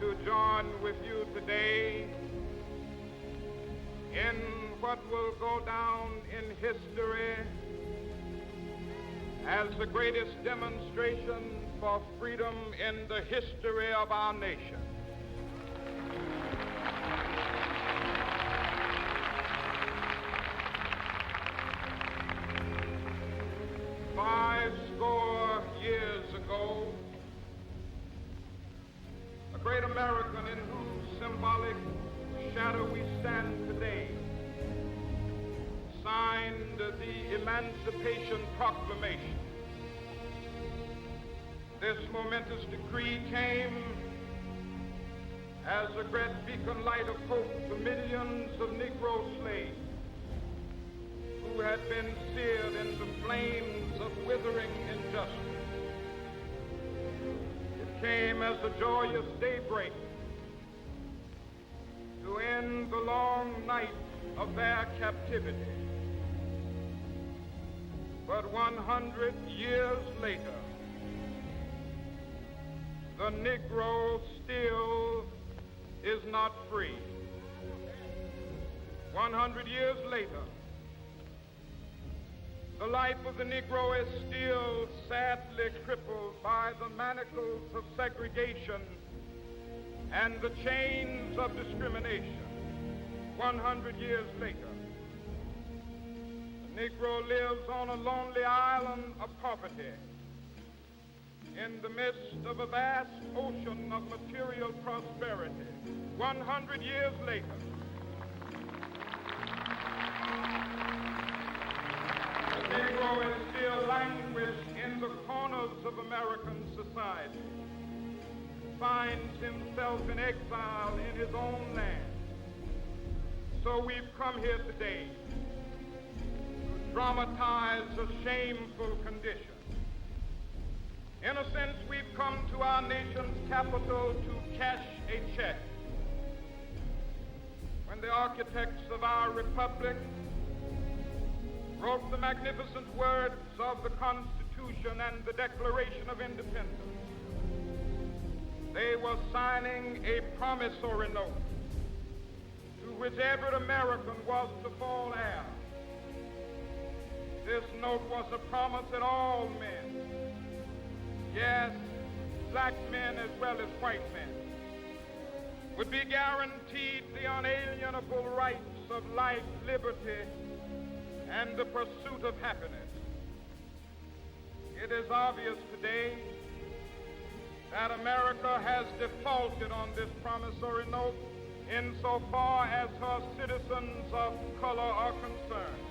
to join with you today in what will go down in history as the greatest demonstration for freedom in the history of our nation. Years ago, a great American in whose symbolic shadow we stand today signed the Emancipation Proclamation. This momentous decree came as a great beacon light of hope to millions of Negro slaves who had been seared in the flames of withering injustice. It came as a joyous daybreak to end the long night of their captivity. But 100 years later, the Negro still is not free. 100 years later, the life of the Negro is still sadly crippled by the manacles of segregation and the chains of discrimination. 100 years later, the Negro lives on a lonely island of poverty in the midst of a vast ocean of material prosperity. 100 years later, the Negro is still languished in the corners of American society, finds himself in exile in his own land. So we've come here today to dramatize a shameful condition. In a sense, we've come to our nation's capital to cash a check. When the architects of our republic wrote the magnificent words of the Constitution and the Declaration of Independence, they were signing a promissory note to which every American was to fall heir. This note was a promise that all men, yes, black men as well as white men, would be guaranteed the unalienable rights of life, liberty, and the pursuit of happiness. It is obvious today that America has defaulted on this promissory note insofar as her citizens of color are concerned.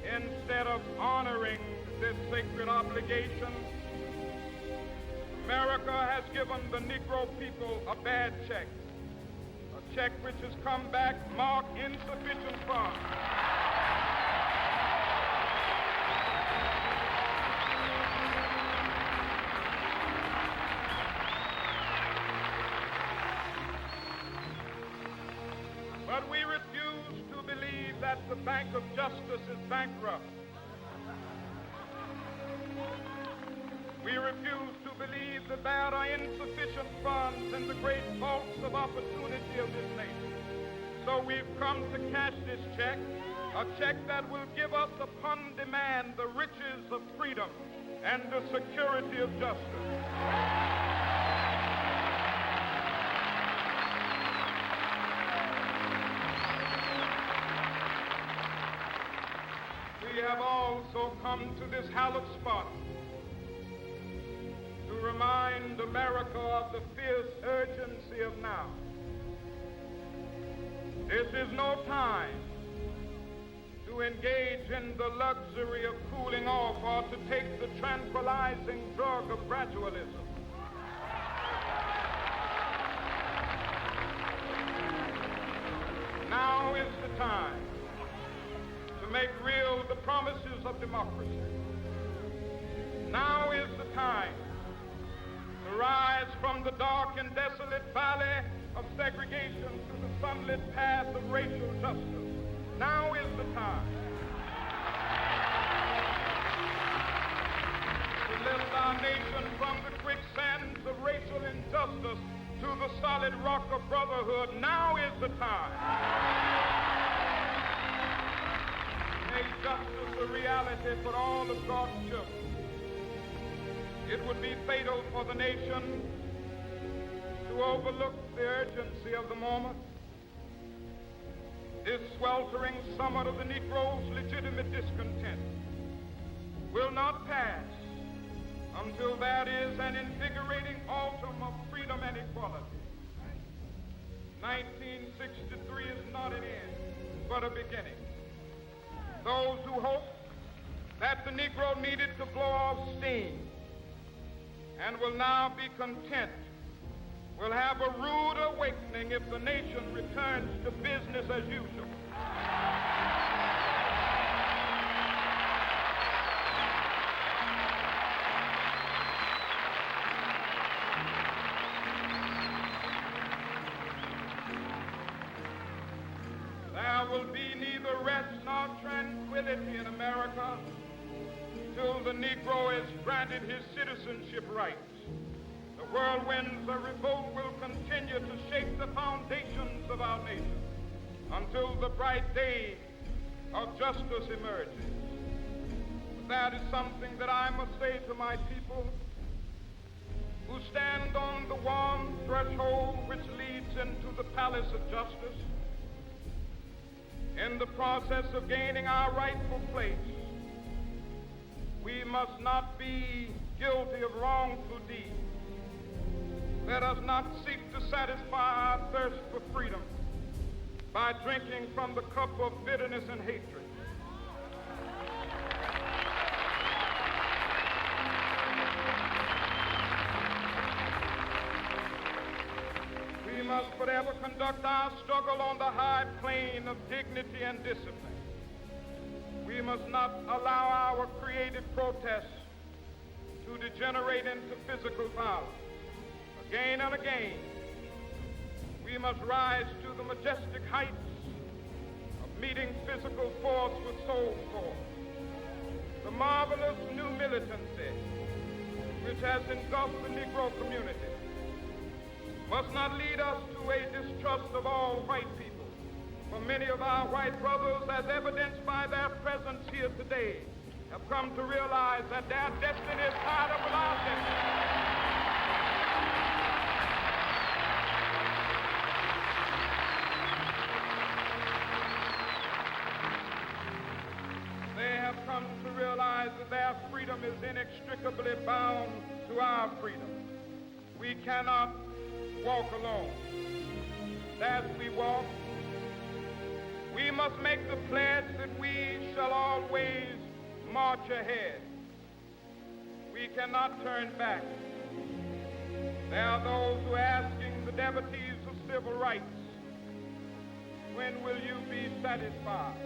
Instead of honoring this sacred obligation, America has given the Negro people a bad check, a check which has come back marked insufficient funds. But we refuse to believe that the Bank of Justice is bankrupt. We refuse to believe that there are insufficient funds in the great vaults of opportunity of this nation. So we've come to cash this check, a check that will give us upon demand the riches of freedom and the security of justice. We have also come to this hallowed spot to remind America of the fierce urgency of now. This is no time to engage in the luxury of cooling off or to take the tranquilizing drug of gradualism. Now is the time to make real the promises of democracy. Now is the time to rise from the dark and desolate valley of segregation to the sunlit path of racial justice. Now is the time to lift our nation from the quicksands of racial injustice to to the solid rock of brotherhood. Now is the time. Make justice a reality for all of God's children. It would be fatal for the nation to overlook the urgency of the moment. This sweltering summit of the Negro's legitimate discontent will not pass until there is an invigorating autumn of freedom and equality. 1963 is not an end, but a beginning. Those who hope that the Negro needed to blow off steam and will now be content will have a rude awakening if the nation returns to business as usual. There will be neither rest nor tranquility in America till the Negro is granted his citizenship rights. The whirlwinds of revolt will continue to shake the foundations of our nation until the bright day of justice emerges. That is something that I must say to my people who stand on the warm threshold which leads into the palace of justice. In the process of gaining our rightful place, we must not be guilty of wrongful deeds. Let us not seek to satisfy our thirst for freedom by drinking from the cup of bitterness and hatred. We must forever conduct our struggle on the high plane of dignity and discipline. We must not allow our creative protests to degenerate into physical violence. Again and again, we must rise to the majestic heights of meeting physical force with soul force. The marvelous new militancy which has engulfed the Negro community must not lead us to a distrust of all white people. For many of our white brothers, as evidenced by their presence here today, have come to realize that their destiny is tied up with our destiny. They have come to realize that their freedom is inextricably bound to our freedom. We cannot walk alone. As we walk, we must make the pledge that we shall always march ahead. We cannot turn back. There are those who are asking the devotees of civil rights, when will you be satisfied?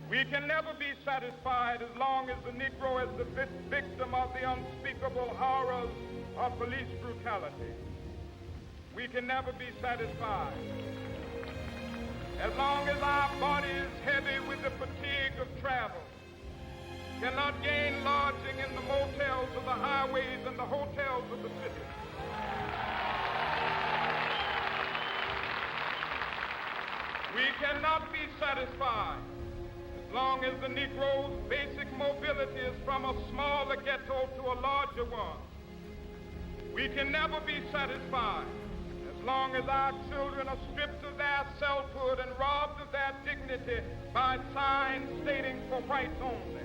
We can never be satisfied as long as the Negro is the victim of the unspeakable horrors of police brutality. We can never be satisfied as long as our body is heavy with the fatigue of travel, cannot gain lodging in the motels of the highways and the hotels of the city. We cannot be satisfied as long as the Negro's basic mobility is from a smaller ghetto to a larger one. We can never be satisfied as long as our children are stripped of their selfhood and robbed of their dignity by signs stating for whites only.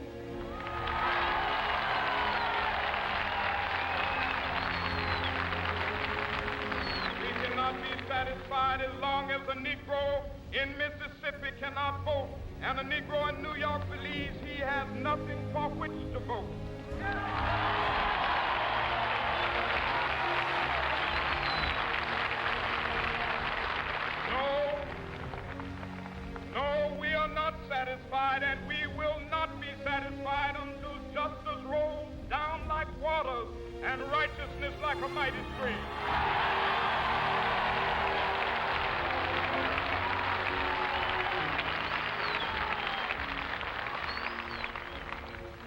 We cannot be satisfied as long as a Negro in Mississippi cannot vote and a Negro in New York believes he has nothing for which to vote. No, we are not satisfied, and we will not be satisfied until justice rolls down like waters and righteousness like a mighty stream.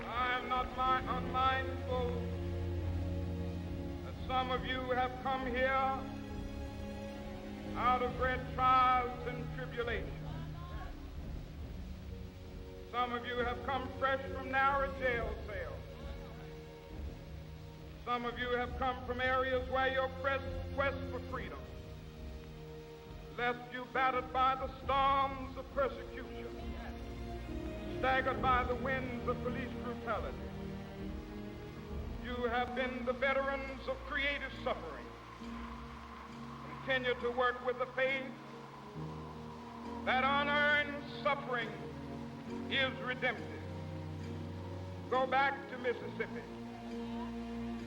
I am not unmindful Some of you have come here out of great trials and tribulations. Some of you have come fresh from narrow jail cells. Some of you have come from areas where your quest for freedom left you battered by the storms of persecution, staggered by the winds of police brutality. You have been the veterans of creative suffering. Continue to work with the faith that unearned suffering is redemptive. Go back to Mississippi.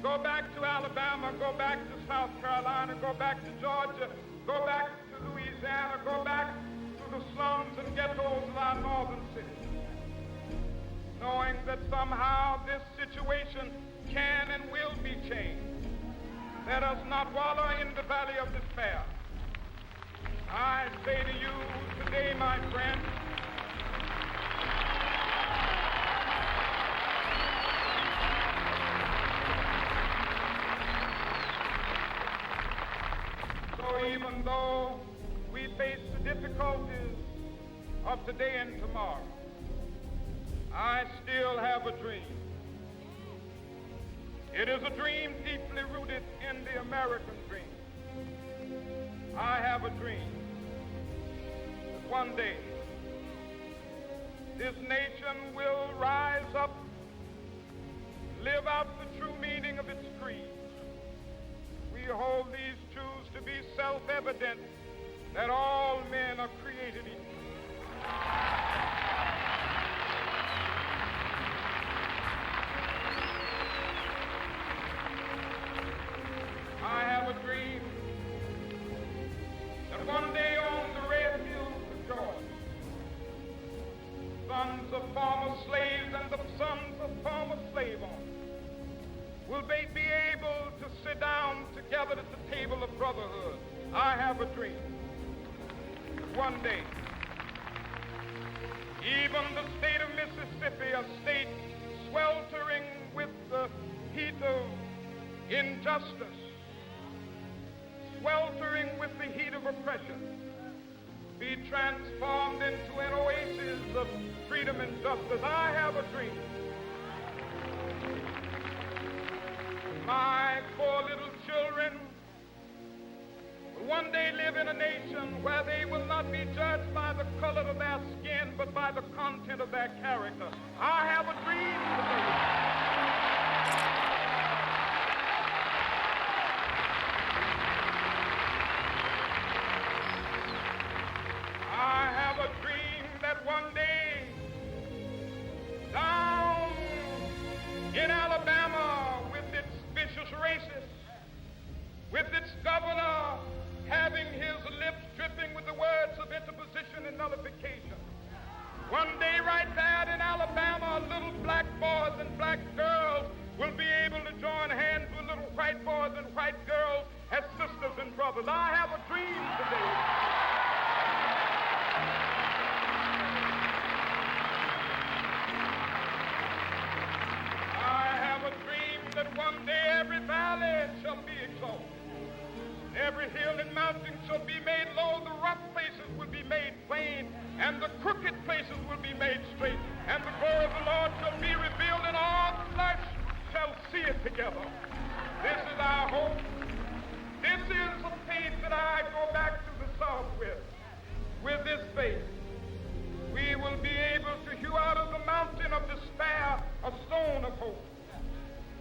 Go back to Alabama. Go back to South Carolina. Go back to Georgia. Go back to Louisiana. Go back to the slums and ghettos of our northern cities, knowing that somehow this situation can and will be changed. Let us not wallow in the valley of despair. I say to you today, my friends, so even though we face the difficulties of today and tomorrow, I still have a dream. It is a dream deeply rooted in the American dream. I have a dream that one day this nation will rise up, live out the true meaning of its creed. We hold these truths to be self-evident, that all men are created equal. I have a dream that one day on the red hills of Georgia, sons of former slaves and the sons of former slave owners will be able to sit down together at the table of brotherhood. I have a dream that one day even the state of Mississippi, a state sweltering with the heat of injustice, sweltering with the heat of oppression, be transformed into an oasis of freedom and justice. I have a dream. My 4 little children will one day live in a nation where they will not be judged by the color of their skin, but by the content of their character. I have a dream today. I have a dream that one day down in Alabama, with its vicious racists, with its governor having his lips dripping with the words of interposition and nullification, one day right there in Alabama, little black boys and black girls will be able to join hands with little white boys and white girls as sisters and brothers. I have a dream today. That one day every valley shall be exalted, every hill and mountain shall be made low, the rough places will be made plain, and the crooked places will be made straight, and the glory of the Lord shall be revealed, and all flesh shall see it together. This is our hope. This is the faith that I go back to the South with. With this faith, we will be able to hew out of the mountain of despair a stone of hope.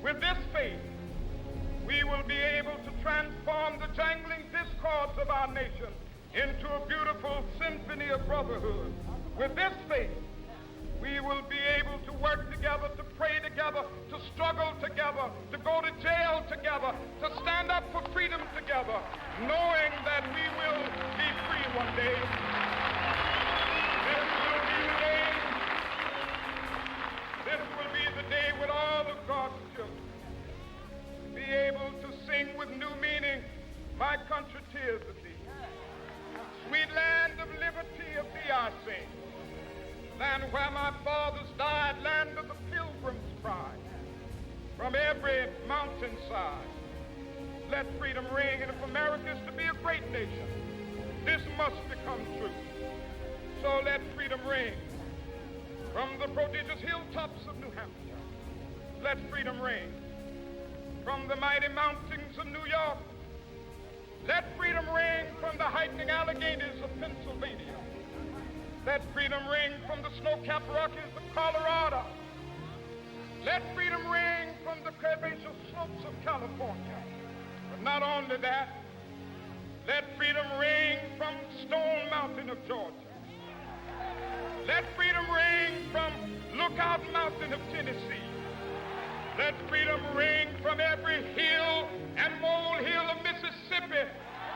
With this faith, we will be able to transform the jangling discords of our nation into a beautiful symphony of brotherhood. With this faith, we will be able to work together, to pray together, to struggle together, to go to jail together, to stand up for freedom together, knowing that we will be free one day. This will be the day. This will be the day when all of God's children be able to sing with new meaning, my country, tears of thee. Sweet land of liberty of thee I sing. Land where my fathers died, land of the pilgrim's pride. From every mountainside, let freedom ring. And if America is to be a great nation, this must become true. So let freedom ring from the prodigious hilltops of New Hampshire. Let freedom ring from the mighty mountains of New York. Let freedom ring from the heightening Alleghenies of Pennsylvania. Let freedom ring from the snow-capped Rockies of Colorado. Let freedom ring from the curvaceous slopes of California. But not only that, let freedom ring from Stone Mountain of Georgia. Let freedom ring from Lookout Mountain of Tennessee. Let freedom ring from every hill and molehill of Mississippi,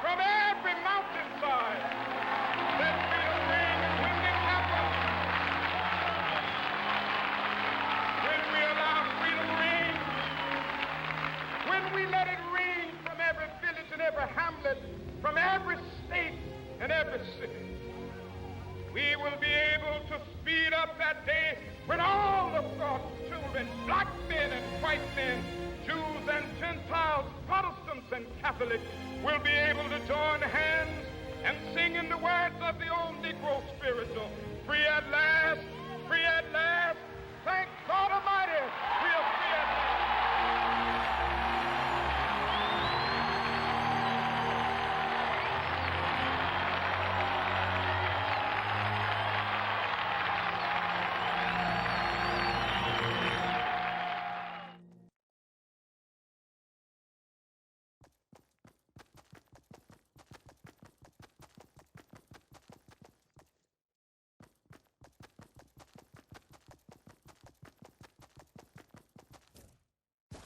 from every mountainside. Let freedom ring, and when it happens, when we allow freedom ring, when we let it ring from every village and every hamlet, from every state and every city, we will be able to speed up that day when all of God's children, black men and white men, Jews and Gentiles, Protestants and Catholics, will be able to join hands and sing in the words of the old Negro spiritual, free at last, thank God Almighty.